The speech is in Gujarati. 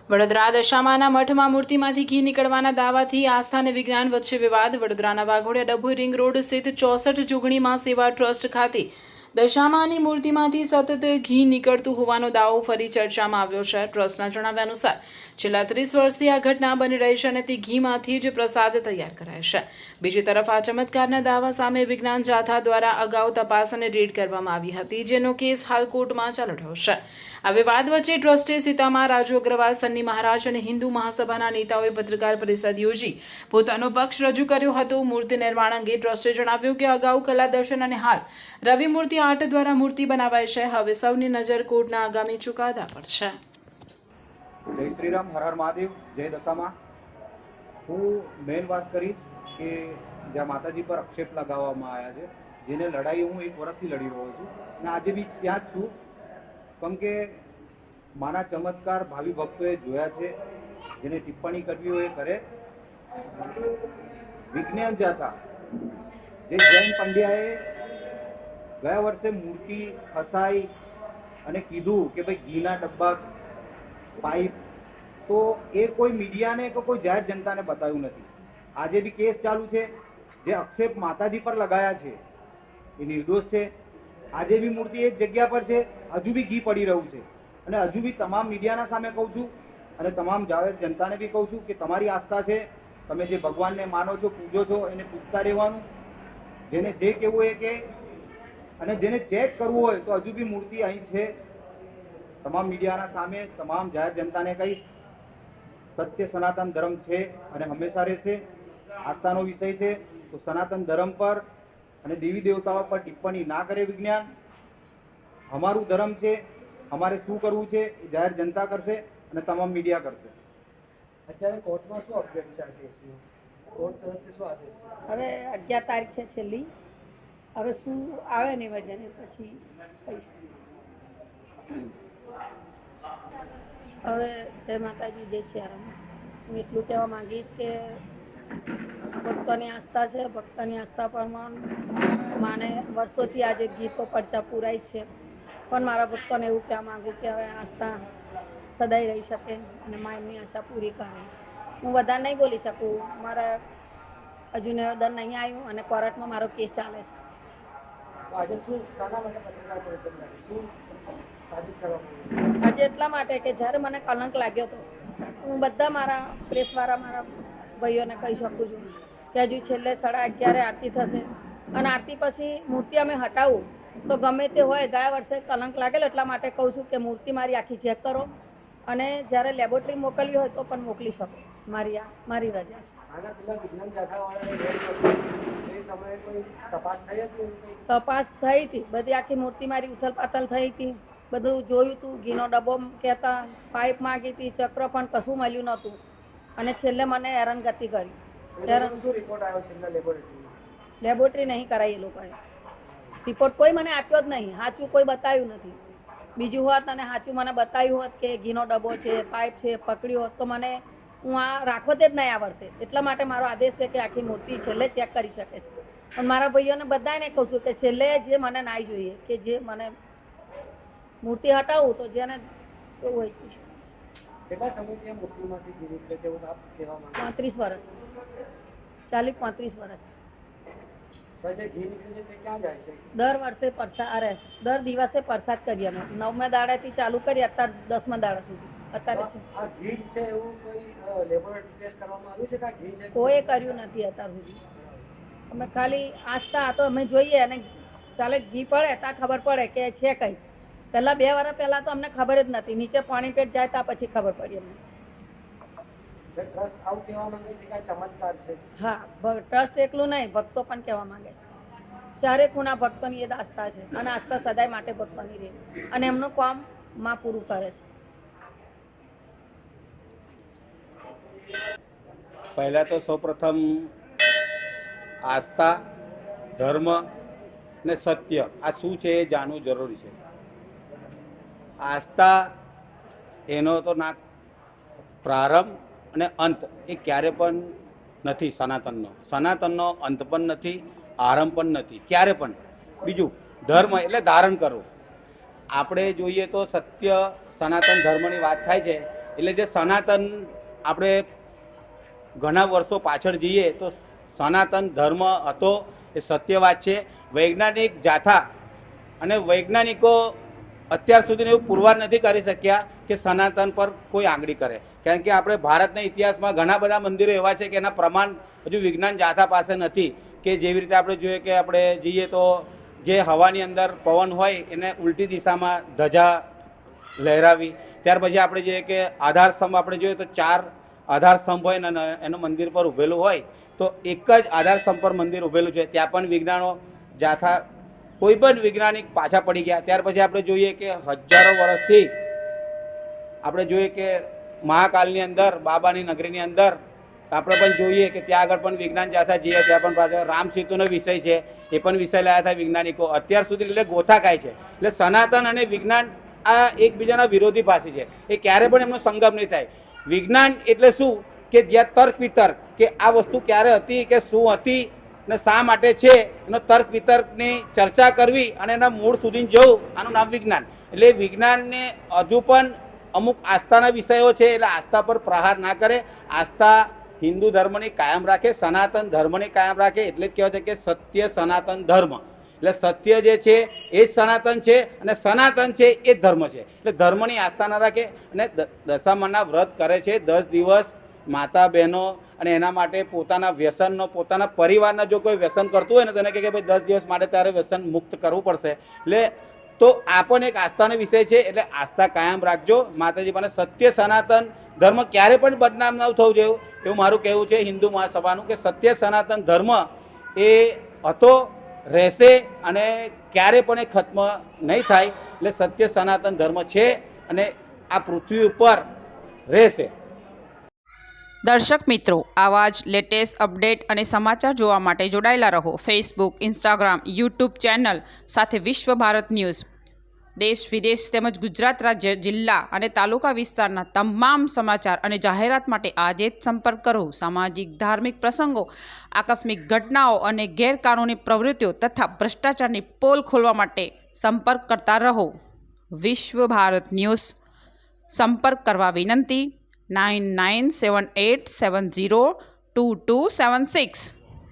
વડોદરા દશામાના મઠમાં મૂર્તિમાંથી ઘી નીકળવાના દાવાથી આસ્થા અને વિજ્ઞાન વચ્ચે વિવાદ. વડોદરાના વાઘોડિયા ડભોઈ રિંગ રોડ સ્થિત 64 જોગણીમાં સેવા ટ્રસ્ટ ખાતે દશામાની મૂર્તિમાંથી સતત ઘી નીકળતું હોવાનો દાવો ફરી ચર્ચામાં આવ્યો છે. ટ્રસ્ટના જણાવ્યા અનુસાર છેલ્લા 30 વર્ષથી આ ઘટના બની રહી છે અને તે ઘીમાંથી જ પ્રસાદ તૈયાર કરાય છે. બીજી તરફ આ ચમત્કારના દાવા સામે વિજ્ઞાન જાથા દ્વારા અગાઉ તપાસ અને રેડ કરવામાં આવી હતી, જેનો કેસ હાલ કોર્ટમાં ચાલી રહ્યો છે. આ વિવાદ વચ્ચે ટ્રસ્ટે સીતામા, રાજુ અગ્રવાલ, સન્ની મહારાજ અને હિન્દુ મહાસભાના નેતાઓએ પત્રકાર પરિષદ યોજી પોતાનો પક્ષ રજૂ કર્યો હતો. મૂર્તિ નિર્માણ અંગે ટ્રસ્ટે જણાવ્યું કે અગાઉ કલા દર્શન અને હાલ રવિ મૂર્તિ આર્ટ દ્વારા મૂર્તિ બનાવાય છે. હવે સૌની નજર કોર્ટના આગામી ચુકાદા પર છે. જય શ્રી રામ, હર હર મહાદેવ, જય દશામાં. હું મેન વાત કરીશ કે જ્યાં માતાજી પર આક્ષેપ લગાવવામાં આવ્યા છે, જેને લડાઈ હું 1 વર્ષથી લડી રહ્યો છું અને આજે બી ત્યાં જ છું. કેમ કે માના ચમત્કાર ભાવિ ભક્તોએ જોયા છે, જેને ટિપ્પણી કરવી હોય એ કરે. વિજ્ઞાન જાથા જે જૈન પંડ્યાએ ગયા વર્ષે મૂર્તિ ફસાઈ અને કીધું કે ભાઈ ઘીના ડબ્બા, પાઇપ, તો એ કોઈ મીડિયાને કે કોઈ જાહેર જનતાને બતાવ્યું નથી. આજે બી કેસ ચાલુ છે. જે આક્ષેપ માતાજી પર લગાયા છે એ નિર્દોષ છે. આજે બી મૂર્તિ એક જગ્યા પર છે, હજુ બી ઘી પડી રહ્યું છે. અને હજુ બી તમામ મીડિયાના સામે કહું છું અને તમામ જાહેર જનતાને બી કહું છું કે તમારી આસ્થા છે, તમે જે ભગવાનને માનો છો, પૂજો છો, એને પૂજતા રહેવાનું. જેને જે કહેવું એ કે, અને જેને ચેક કરવું હોય તો હજુ બી મૂર્તિ અહીં છે. તમામ મીડિયાના સામે તમામ જાહેર જનતાને કહીશ, સત્ય સનાતન ધર્મ છે અને હંમેશા રહેશે. આસ્થાનો વિષય છે તો સનાતન ધર્મ પર અને દેવી દેવતાઓ પર ટિપ્પણી ના કરે વિજ્ઞાન. અમારું ધર્મ છે, અમારે શું કરવું છે એ જાહેર જનતા કરશે અને તમામ મીડિયા કરશે. અત્યારે કોર્ટમાં શું અપડેટ છે આ કેસનું? કોર્ટ તરફથી શું આદેશ છે? હવે 11 તારીખ છે છેલ્લી. હવે શું આવે નિવેદન એ પછી કહીશું. હવે જય માતાજી, જય સિયારામ. હું એટલું કહેવા માંગીશ કે ભક્તોની આસ્થા છે, ભક્તોની આસ્થા પ્રમાણે માને વર્ષોથી આજે ગીતો પરચા પુરાય છે. પણ મારા ભક્તોને એવું કહેવા માંગુ કે હવે આસ્થા સદાય રહી શકે અને મા એમની આશા પૂરી કરે. હું વધારે નહીં બોલી શકું, મારા હજુ નિવેદન નહીં આવ્યું અને કોર્ટમાં મારો કેસ ચાલે છે. આજે શું શાના માટે પત્રકાર પરિષદ રાખી? શું સાબિત કરવા માંગો? આજે એટલા માટે કે જ્યારે મને કલંક લાગ્યો હતો, હું બધા મારા પ્રેસવાળા મારા ભાઈઓને કહી શકું છું કે હજુ છેલ્લે 11:30 આરતી થશે અને આરતી પછી મૂર્તિ અમે હટાવું તો ગમે તે હોય, ગયા વર્ષે કલંક લાગેલો એટલા માટે કહું છું કે મૂર્તિ મારી આખી ચેક કરો અને જ્યારે લેબોરેટરી મોકલવી હોય તો પણ મોકલી શકો. મારી રજા છે. આના પેલા વિજ્ઞાન જાથાવાળાએ એ સમયે કોઈ તપાસ થઈ હતી? તપાસ થઈ હતી, બધી આખી મૂર્તિ મારી ઉથલ પાથલ થઈ હતી, બધું જોયું હતું. ઘીનો ડબ્બો કહેતા, પાઇપ માંગી હતી, ચક્ર, પણ કશું મળ્યું નહોતું અને છેલ્લે મને હેરાનગતિ કરી. શું રિપોર્ટ આવ્યો છેલ્લા લેબોરેટરીમાં? લેબોરેટરી નહીં કરાવી એ લોકોએ. રિપોર્ટ કોઈ મને આપ્યો જ નહીં, સાચું કોઈ બતાવ્યું નથી. બીજું હોત અને સાચું મને બતાવ્યું હોત કે ઘીનો ડબ્બો છે, પાઇપ છે, પકડ્યું હોત તો મને હું આ રાખો જ નહીં આ વર્ષે. એટલા માટે મારો આદેશ છે કે આખી મૂર્તિ છેલ્લે ચેક કરી શકે છે. પણ મારા ભાઈઓને બધાને કહું છું કે છેલ્લે જે મને ના જોઈએ, કે જે મને મૂર્તિ હટાવું તો જેને એવું હોય છે. કેટલા સમયથી આ મૂર્તિમાંથી ઘી નીકળે છે એવું આપ કહેવા માંગો? 35 વર્ષ, 40-35 વર્ષ. તો જે ઘી નીકળે છે તે ક્યાં જાય છે? દર વર્ષે દર દિવસે પ્રસાદ કરીએ અમે. 9મા દાડાથી ચાલુ કરીએ અત્યારે 10મા દાડા સુધી અત્યારે છે. આ ઘી છે એવું કોઈ લેબોરેટરી ટેસ્ટ કરવામાં આવ્યું છે કે આ ઘી છે? કોઈ કર્યું નથી અત્યાર સુધી. અમે ખાલી આસ્થા તો અમે જોઈએ અને ચાલે ઘી પડે ત્યાં ખબર પડે કે છે કઈ. પહેલા 2 વર્ષ પહેલા તો અમને ખબર જ નથી. નીચે પાણી પેટ જાય ત્યાં પછી ખબર પડી અમને. ટ્રસ્ટ આવું કહેવા માંગે છે કે આ ચમત્કાર છે? હા, ટ્રસ્ટ એકલું નહીં, ભક્તો પણ કહેવા માંગે છે. ચારે ખૂણા ભક્તોની એ આસ્થા છે અને આસ્થા સદાય માટે ભક્તોની રહે અને એમનું કામ માં પૂરું કરે છે. પહેલા તો સૌપ્રથમ આસ્થા, ધર્મ ને સત્ય આ શું છે એ જાણવું જરૂરી છે. આસ્થા એનો તો ના પ્રારંભ અને અંત એ ક્યારે પણ નથી. સનાતનનો અંત પણ નથી, આરંભ પણ નથી ક્યારે પણ. બીજું ધર્મ એટલે ધારણ કરવું. આપણે જોઈએ તો સત્ય સનાતન ધર્મની વાત થાય છે એટલે જે સનાતન આપણે ઘણા વર્ષો પાછળ જઈએ તો સનાતન ધર્મ હતો એ સત્ય વાત છે. વૈજ્ઞાનિક જાથા અને વૈજ્ઞાનિકો અત્યાર સુધી એવું પુરવાર નથી કરી શક્યા કે સનાતન પર કોઈ આંગળી કરે, કારણ કે આપણે ભારતના ઇતિહાસમાં ઘણા બધા મંદિરો એવા છે કે એના પ્રમાણ હજુ વિજ્ઞાન જાથા પાસે નથી. કે જેવી રીતે આપણે જોઈએ કે આપણે જઈએ તો જે હવાની અંદર પવન હોય એને ઉલટી દિશામાં ધજા લહેરાવી. ત્યાર પછી આપણે જોઈએ કે આધાર સ્તંભ આપણે જોઈએ તો 4 આધાર સ્તંભ હોય ને એનું મંદિર પર ઉભેલું હોય તો એક જ આધાર સ્તંભ પર મંદિર ઉભેલું છે. ત્યાં પણ વિજ્ઞાનો જાથા કોઈ પણ વૈજ્ઞાનિક પાછા પડી ગયા. ત્યાર પછી આપણે જોઈએ કે હજારો વર્ષથી આપણે જોઈએ કે મહાકાલની અંદર બાબાની નગરીની અંદર આપણે પણ જોઈએ કે ત્યાં આગળ પણ વિજ્ઞાન જાથા જઈએ, ત્યાં પણ પાછળ રામ સેતુનો વિષય છે એ પણ વિષય લાયા હતા વૈજ્ઞાનિકો. અત્યાર સુધી એટલે ગોથા ખાય છે. એટલે સનાતન અને વિજ્ઞાન આ એકબીજાના વિરોધીભાસી છે, એ ક્યારે પણ એમનો સંગમ નહીં થાય. વિજ્ઞાન એટલે શું કે જ્યાં તર્ક વિતર્ક કે આ વસ્તુ ક્યારે હતી કે શું હતી ને શા માટે છે એનો તર્ક વિતર્કની ચર્ચા કરવી અને એના મૂળ સુધી જવું, આનું નામ વિજ્ઞાન. એટલે વિજ્ઞાનને હજુ પણ અમુક આસ્થાના વિષયો છે એટલે આસ્થા પર પ્રહાર ના કરે, આસ્થા હિન્દુ ધર્મની કાયમ રાખે, સનાતન ધર્મની કાયમ રાખે. એટલે જ કહેવાય છે કે સત્ય સનાતન ધર્મ. એટલે સત્ય જે છે એ જ સનાતન છે અને સનાતન છે એ જ ધર્મ છે. એટલે ધર્મની આસ્થા ના રાખે અને દશામાના વ્રત કરે છે 10 દિવસ માતા બહેનો, અને એના માટે પોતાના વ્યસનનો પોતાના પરિવારના જો કોઈ વ્યસન કરતું હોય ને તેને કહે કે ભાઈ 10 દિવસ માટે તારે વ્યસન મુક્ત કરવું પડશે. એટલે તો આ પણ એક આસ્થાનો વિષય છે. એટલે આસ્થા કાયમ રાખજો માતાજી પાસે. સત્ય સનાતન ધર્મ ક્યારે પણ બદનામ ન થવું જોઈએ એવું મારું કહેવું છે હિન્દુ મહાસભાનું, કે સત્ય સનાતન ધર્મ એ હતો, રહેશે અને ક્યારે પણ એ ખત્મ નહીં થાય. એટલે સત્ય સનાતન ધર્મ છે અને આ પૃથ્વી ઉપર રહેશે. દર્શક મિત્રો, આવા જ લેટેસ્ટ અપડેટ અને સમાચાર જોવા માટે જોડાયેલા રહો ફેસબુક, ઇન્સ્ટાગ્રામ, યુટ્યુબ ચેનલ સાથે વિશ્વ ભારત ન્યૂઝ. દેશ વિદેશ તેમજ ગુજરાત રાજ્ય, જિલ્લા અને તાલુકા વિસ્તારના તમામ સમાચાર અને જાહેરાત માટે આજે જ સંપર્ક કરો. સામાજિક ધાર્મિક પ્રસંગો, આકસ્મિક ઘટનાઓ અને ગેરકાનૂની પ્રવૃત્તિઓ તથા ભ્રષ્ટાચારની પોલ ખોલવા માટે સંપર્ક કરતા રહો. વિશ્વ ભારત ન્યૂઝ. સંપર્ક કરવા વિનંતી 9978702276.